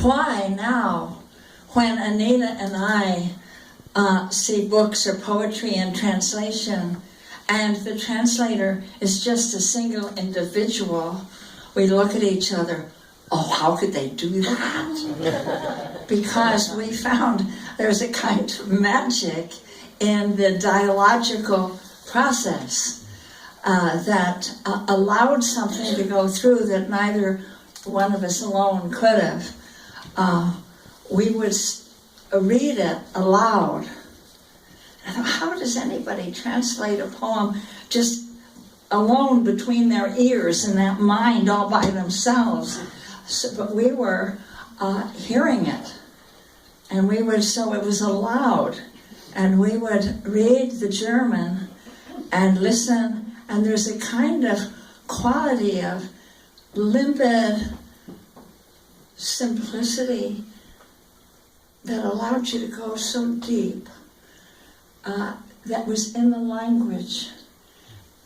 why now, when Anita and I see books or poetry in translation, and the translator is just a single individual, we look at each other, oh, how could they do that? Because we found there's a kind of magic in the dialogical process that allowed something to go through that neither one of us alone could have. We would read it aloud. I thought, how does anybody translate a poem just alone between their ears and that mind all by themselves? But we were hearing it, and so it was aloud, and we would read the German and listen, and there's a kind of quality of limpid simplicity that allowed you to go so deep, that was in the language.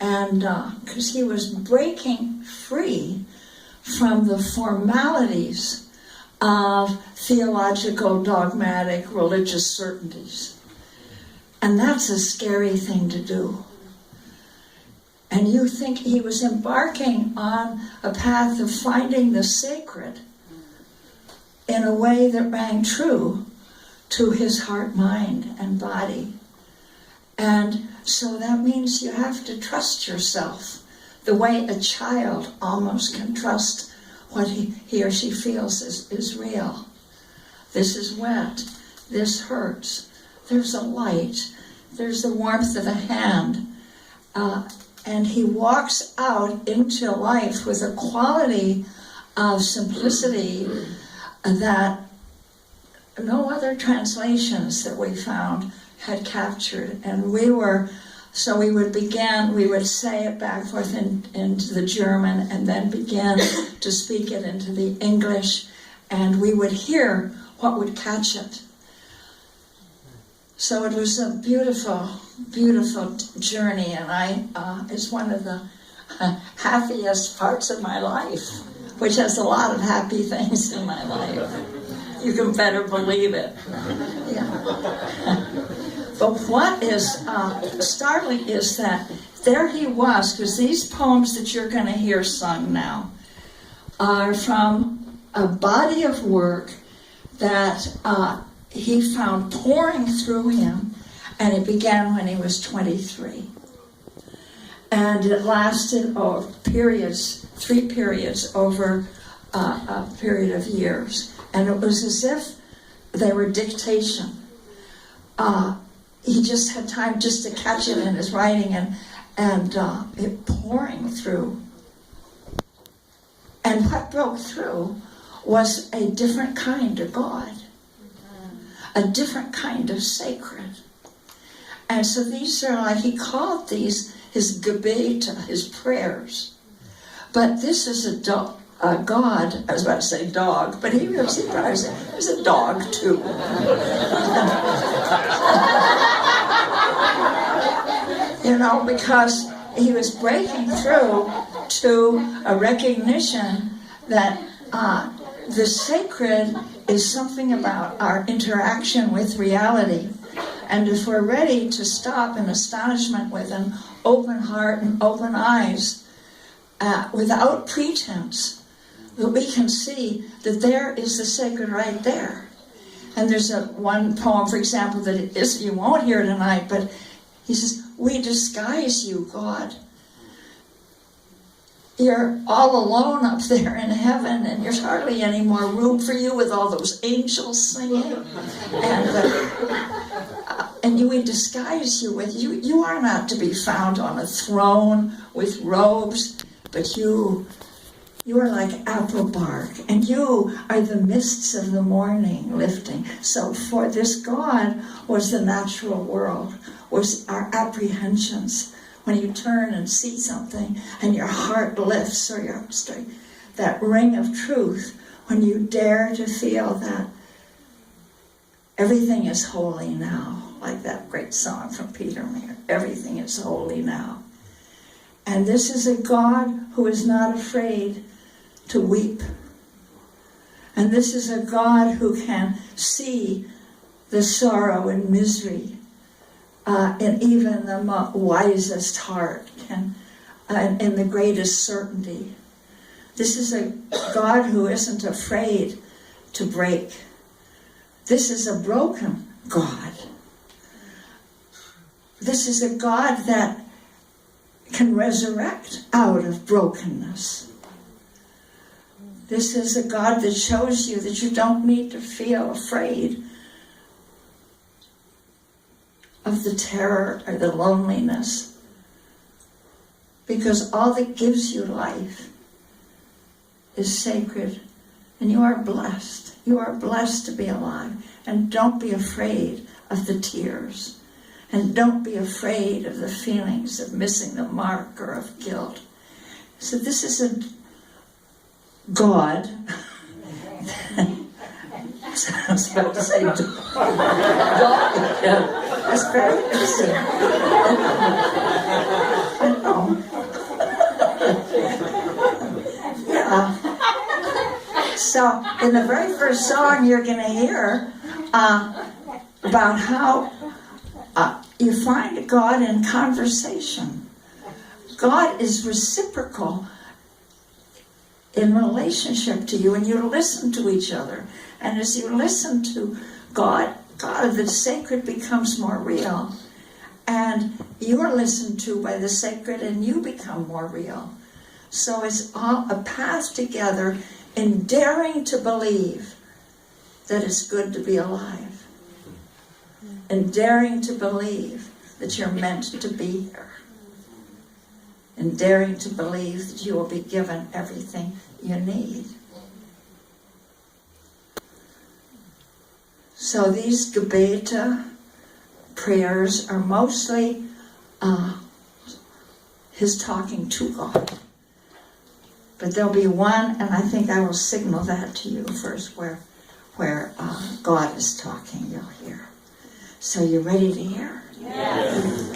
And because he was breaking free from the formalities of theological, dogmatic, religious certainties. And that's a scary thing to do. And you think he was embarking on a path of finding the sacred in a way that rang true to his heart, mind, and body. And so that means you have to trust yourself the way a child almost can trust what he or she feels is real. This is wet. This hurts. There's a light. There's the warmth of a hand. And he walks out into life with a quality of simplicity that no other translations that we found had captured. And we would say it back forth into the German and then begin to speak it into the English, and we would hear what would catch it. So it was a beautiful, beautiful journey, and it's one of the happiest parts of my life, which has a lot of happy things in my life. You can better believe it. Yeah. But what is startling is that there he was, because these poems that you're going to hear sung now are from a body of work that he found pouring through him, and it began when he was 23. And it lasted 3 periods over a period of years. And it was as if they were dictation. He just had time just to catch it in his writing and it pouring through. And what broke through was a different kind of God, a different kind of sacred. And so these are he called these his Gebete, his prayers. But this is a God, I was about to say dog, but he was a dog too. Because he was breaking through to a recognition that the sacred is something about our interaction with reality. And if we're ready to stop in astonishment with an open heart and open eyes, without pretense, that we can see that there is the sacred right there. And there's one poem, for example, that you won't hear tonight, but he says, "We disguise you, God. You're all alone up there in heaven, and there's hardly any more room for you with all those angels singing. And we disguise you with, you are not to be found on a throne with robes, but you are like apple bark, and you are the mists of the morning lifting." So for this God was the natural world, was our apprehensions. When you turn and see something and your heart lifts, or your strength, that ring of truth, when you dare to feel that everything is holy now, like that great song from Peter Mayer, everything is holy now. And this is a God who is not afraid to weep And this is a God who can see the sorrow and misery in even the wisest heart, and in the greatest certainty. This is a God who isn't afraid to break. This is a broken God. This is a God that can resurrect out of brokenness. This is a God that shows you that you don't need to feel afraid of the terror or the loneliness, because all that gives you life is sacred, and you are blessed. You are blessed to be alive, and don't be afraid of the tears, and don't be afraid of the feelings of missing the mark or of guilt. So this is a God. I was about to say dog. Yeah. That's very interesting. I know. Yeah. So in the very first song you're going to hear about how you find God in conversation. God is reciprocal in relationship to you, and you listen to each other. And as you listen to God, the sacred becomes more real. And you're listened to by the sacred, and you become more real. So it's all a path together in daring to believe that it's good to be alive. And daring to believe that you're meant to be here. And daring to believe that you will be given everything you need. So these Gebete prayers are mostly his talking to God. But there'll be one, and I think I will signal that to you first, where God is talking, you'll hear. So you ready to hear? Yes.